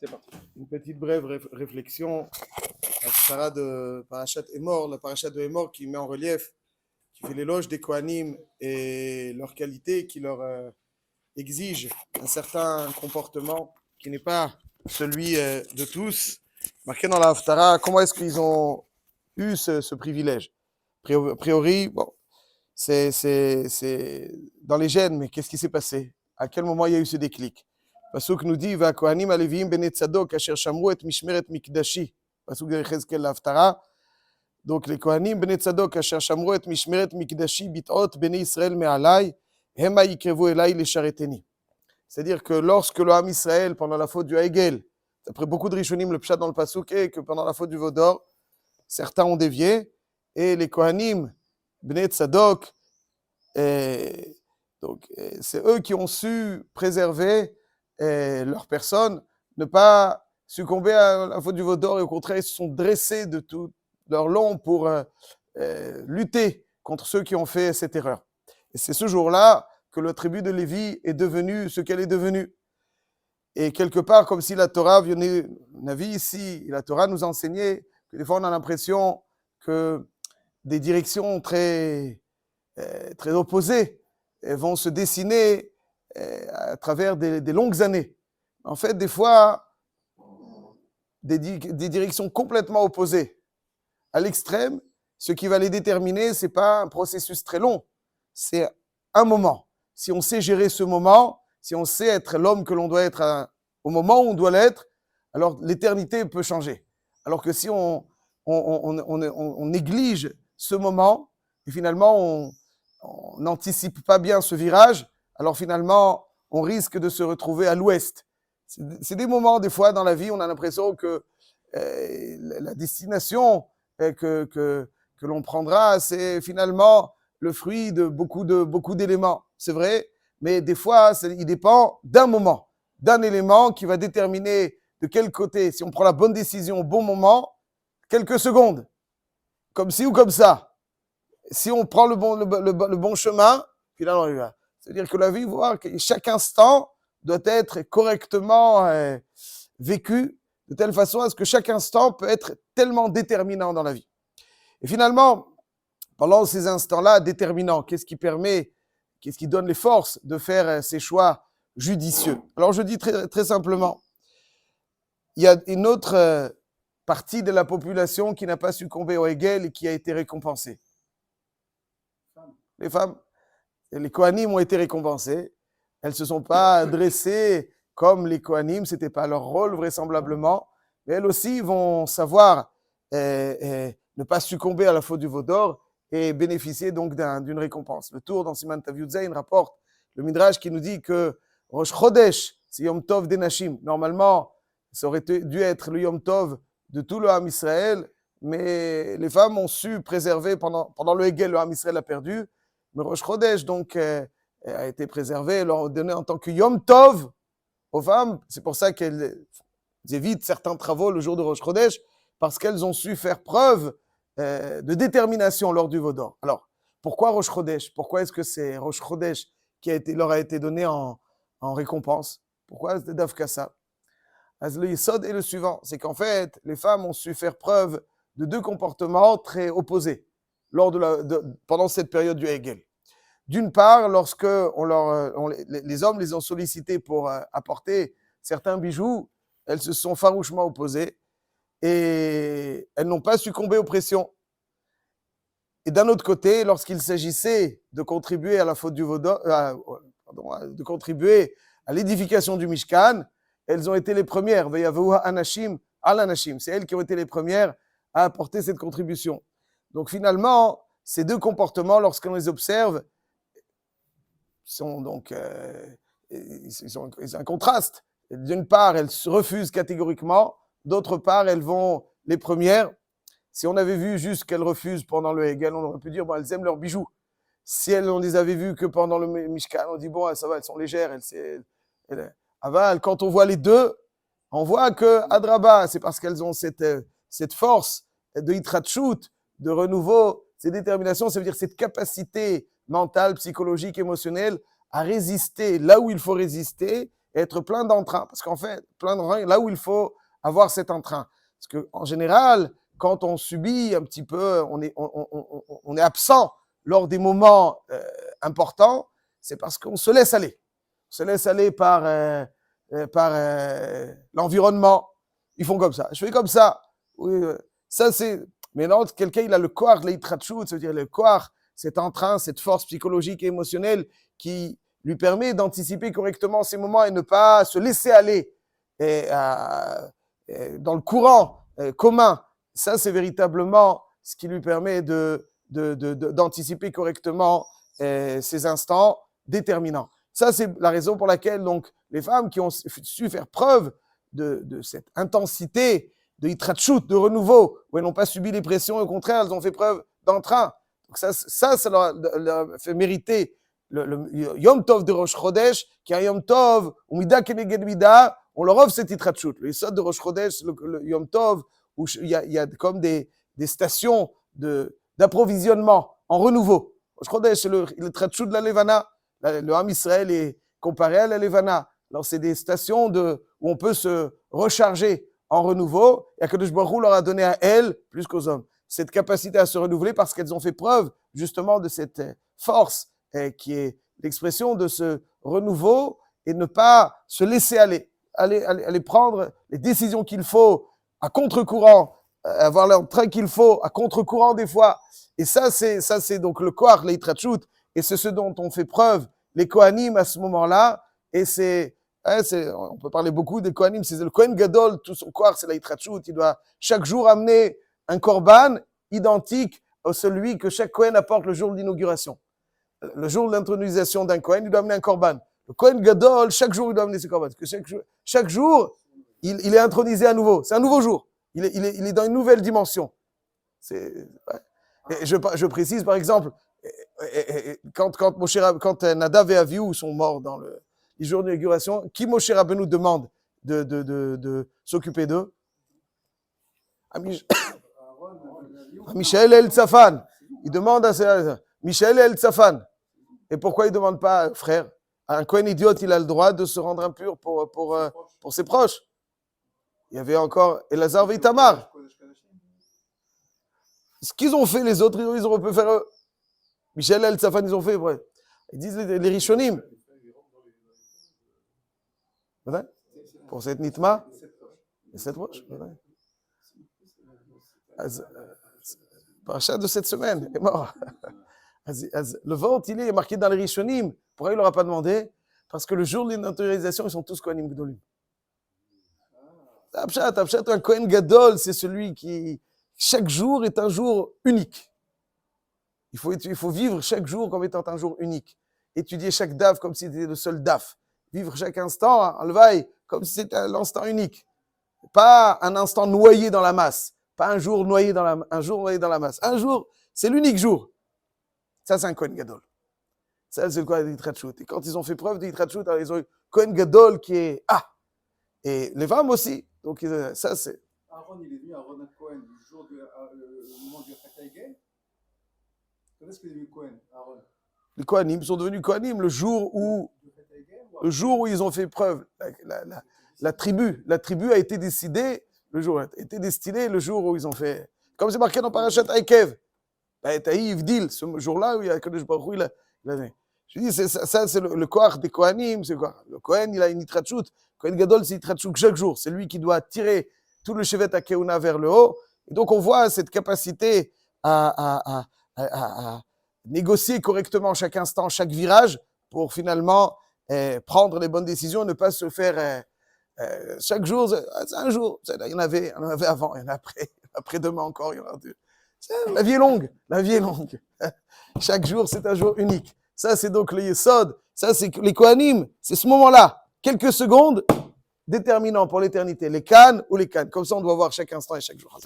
C'est parti. Une petite brève réflexion. La parasha de Parashat Emor, la parasha de Emor qui met en relief, qui fait l'éloge des Kohanim et leur qualité, qui leur exige un certain comportement qui n'est pas celui de tous. Marqué dans la Haftara, comment est-ce qu'ils ont eu ce privilège? A priori, bon, c'est dans les gènes, mais qu'est-ce qui s'est passé? À quel moment il y a eu ce déclic? Pasuk nous dit, va Kohanim aleviim bene tzadok asher shamru et mishmeret mikdashi. Pasuk de Yechezkel l'Haftara. Donc les Kohanim bene tzadok asher shamru et mishmeret mikdashi bit'ot bene Israël me'alai hema yikrevu elai leshareteni. C'est-à-dire que lorsque le Ham Israël, pendant la faute du Haegel, après beaucoup de Rishonim, le pshat dans le pasuk est que pendant la faute du Vaudor, certains ont dévié, et les Kohanim bene tzadok, c'est eux qui ont su préserver leur personne, ne pas succomber à la faute du Vaudor, et au contraire, ils se sont dressés de tout leur long pour lutter contre ceux qui ont fait cette erreur. Et c'est ce jour-là que la tribu de Lévi est devenue ce qu'elle est devenue. Et quelque part, comme si la Torah venait, on a vu ici, la Torah nous enseignait que des fois on a l'impression que des directions très opposées vont se dessiner à travers des longues années. En fait, des fois, des directions complètement opposées. À l'extrême, ce qui va les déterminer, ce n'est pas un processus très long, c'est un moment. Si on sait gérer ce moment, si on sait être l'homme que l'on doit être au moment où on doit l'être, alors l'éternité peut changer. Alors que si on néglige ce moment, et finalement on n'anticipe pas bien ce virage, alors finalement on risque de se retrouver à l'ouest. C'est des moments, des fois, dans la vie, on a l'impression que la destination que l'on prendra, c'est finalement le fruit de beaucoup d'éléments. C'est vrai, mais des fois, il dépend d'un moment, d'un élément qui va déterminer de quel côté, si on prend la bonne décision au bon moment, quelques secondes, comme ci ou comme ça. Si on prend le bon chemin, finalement, on y va. C'est-à-dire que la vie, voir que chaque instant doit être correctement vécu de telle façon à ce que chaque instant peut être tellement déterminant dans la vie. Et finalement, pendant ces instants-là déterminants, qu'est-ce qui donne les forces de faire ces choix judicieux? Alors je dis très, très simplement, il y a une autre partie de la population qui n'a pas succombé au Hegel et qui a été récompensée. Les femmes, les Kohanim ont été récompensées. Elles ne se sont pas dressées comme les Kohanim, ce n'était pas leur rôle vraisemblablement, mais elles aussi vont savoir ne pas succomber à la faute du Vaudor et bénéficier donc d'une récompense. Le Tour dans Siman Tav Yud Zayin rapporte le Midrash qui nous dit que Rosh Chodesh, c'est Yom Tov des Nashim. Normalement, ça aurait dû être le Yom Tov de tout le Ham Israël, mais les femmes ont su préserver pendant le Hegel, le Ham Israël a perdu, mais Rosh Chodesh donc a été préservé, leur donné en tant que Yom Tov aux femmes. C'est pour ça qu'elles évitent certains travaux le jour de Rosh Chodesh, parce qu'elles ont su faire preuve de détermination lors du Vaudor. Alors, pourquoi Rosh Chodesh? Pourquoi est-ce que c'est Rosh Chodesh qui leur a été donné en récompense? Pourquoi Davka ça? Le Yesod est le suivant, c'est qu'en fait, les femmes ont su faire preuve de deux comportements très opposés pendant cette période du Hegel. D'une part, lorsque les hommes les ont sollicités pour apporter certains bijoux, elles se sont farouchement opposées et elles n'ont pas succombé aux pressions. Et d'un autre côté, lorsqu'il s'agissait de contribuer à la faute du Vaudor, de contribuer à l'édification du Mishkan, elles ont été les premières. C'est elles qui ont été les premières à apporter cette contribution. Donc finalement, ces deux comportements, lorsqu'on les observe, sont donc ils ont un contraste. D'une part, elles se refusent catégoriquement, d'autre part, elles vont les premières. Si on avait vu juste qu'elles refusent pendant le Hegel, on aurait pu dire, bon, elles aiment leurs bijoux. Si on les avait vues que pendant le Mishkan, on dit, bon, ça va, elles sont légères. Quand on voit les deux, on voit que Adraba, c'est parce qu'elles ont cette force de Hitratchut, de renouveau, cette détermination, ça veut dire cette capacité mentale, psychologique, émotionnelle à résister là où il faut résister et être plein d'entrain. Parce qu'en fait, plein d'entrain, là où il faut avoir cet entrain. Parce qu'en général, quand on subit un petit peu, on est absent lors des moments importants, c'est parce qu'on se laisse aller. On se laisse aller par l'environnement. Ils font comme ça. Je fais comme ça. Oui, ça c'est. Mais non, quelqu'un, il a le koach, l'itratchut, c'est-à-dire le koach, cet entrain, cette force psychologique et émotionnelle qui lui permet d'anticiper correctement ces moments et ne pas se laisser aller dans le courant commun. Ça, c'est véritablement ce qui lui permet d'anticiper correctement ces instants déterminants. Ça, c'est la raison pour laquelle donc, les femmes qui ont su faire preuve de cette intensité de hitratchut, de renouveau, où elles n'ont pas subi les pressions, au contraire, elles ont fait preuve d'entrain. Donc ça leur fait mériter le Yom Tov de Rosh Chodesh, qui est un Yom Tov, où Mida Keneged Mida, on leur offre cette hitratchut. Le Yesod de Rosh Chodesh, le Yom Tov, où il y a comme des stations d'approvisionnement en renouveau. Rosh Chodesh, c'est le hitratchut de la Levana. Le Ham Israël est comparé à la Levana. Alors, c'est des stations où on peut se recharger en renouveau. Et Akadosh Baruch Hu leur a donné à elles, plus qu'aux hommes, cette capacité à se renouveler parce qu'elles ont fait preuve justement de cette force qui est l'expression de ce renouveau et ne pas se laisser aller prendre les décisions qu'il faut à contre-courant, avoir l'entrain qu'il faut à contre-courant des fois. Et ça, c'est donc le koach, l'itratchut, et c'est ce dont on fait preuve les Kohanim à ce moment-là. Et on peut parler beaucoup des Kohanim, c'est le Kohen Gadol, tout son koach, c'est l'itratchut. Il doit chaque jour amener un korban identique à celui que chaque Kohen apporte le jour de l'inauguration. Le jour de l'intronisation d'un Kohen, il doit amener un korban. Le Kohen Gadol, chaque jour, il doit amener ses korban. Parce que chaque jour, il est intronisé à nouveau. C'est un nouveau jour. Il est dans une nouvelle dimension. Et je précise, par exemple, quand Nadav et Avihu sont morts dans les jours d'inauguration, qui Moshe Rabbeinu demande de s'occuper d'eux? À Michaël El Tzafan. Il demande à Michaël El Tzafan. Et pourquoi il ne demande pas, frère? Un Kohen idiote, il a le droit de se rendre impur pour ses proches. Il y avait encore Elazar et Itamar. Ce qu'ils ont fait les autres, ils auraient pu faire eux. Michel El Tzafan, ils ont fait, ouais. Ils disent les Rishonim. Pour cette Nitma, les 7 roches. Parachat de cette semaine est mort. Le ventre, il est marqué dans les Rishonim. Pourquoi il ne leur a pas demandé? Parce que le jour de l'inauguration, ils sont tous Kohanim Gdolim. Un Kohen Gadol, c'est celui qui, chaque jour est un jour unique. Il faut vivre chaque jour comme étant un jour unique. Étudier chaque daf comme si c'était le seul daf. Vivre chaque instant, en levaille, comme si c'était l'instant unique. Pas un instant noyé dans la masse. Pas un jour noyé dans la masse. Un jour, c'est l'unique jour. Ça, c'est un Kohen Gadol. Ça, c'est le Kohen d'Itratchut. Et quand ils ont fait preuve d'Itratchut, ils ont eu Kohen Gadol qui est Et les femmes aussi. Donc, ça, c'est. Aaron, il est venu à Ronald Cohen le jour du moment du Chataïgel. Quand est-ce qu'il est venu Cohen, Aaron? Les Kohanim sont devenus Kohanim le jour où ils ont fait preuve. La tribu a été décidée le jour où ils ont fait. Comme c'est marqué dans Parashat Aikev. Taïv-Dil, ce jour-là où il y a Kadosh Baruch Hu, il a je dis, ça c'est le koach des Kohanim. C'est quoi? Le Kohen, il a une itratchut. Kohen Gadol, c'est itratchut chaque jour. C'est lui qui doit tirer tout le chevet à Keuna vers le haut. Et donc, on voit cette capacité à négocier correctement chaque instant, chaque virage, pour finalement prendre les bonnes décisions, ne pas se faire chaque jour. C'est un jour. Il y en avait avant, il y en a après. Après-demain encore, il y en aura deux. La vie est longue. Chaque jour, c'est un jour unique. Ça, c'est donc le Yesod. Ça, c'est les Kohanim. C'est ce moment-là. Quelques secondes déterminants pour l'éternité. Les cannes ou les cannes. Comme ça, on doit voir chaque instant et chaque jour.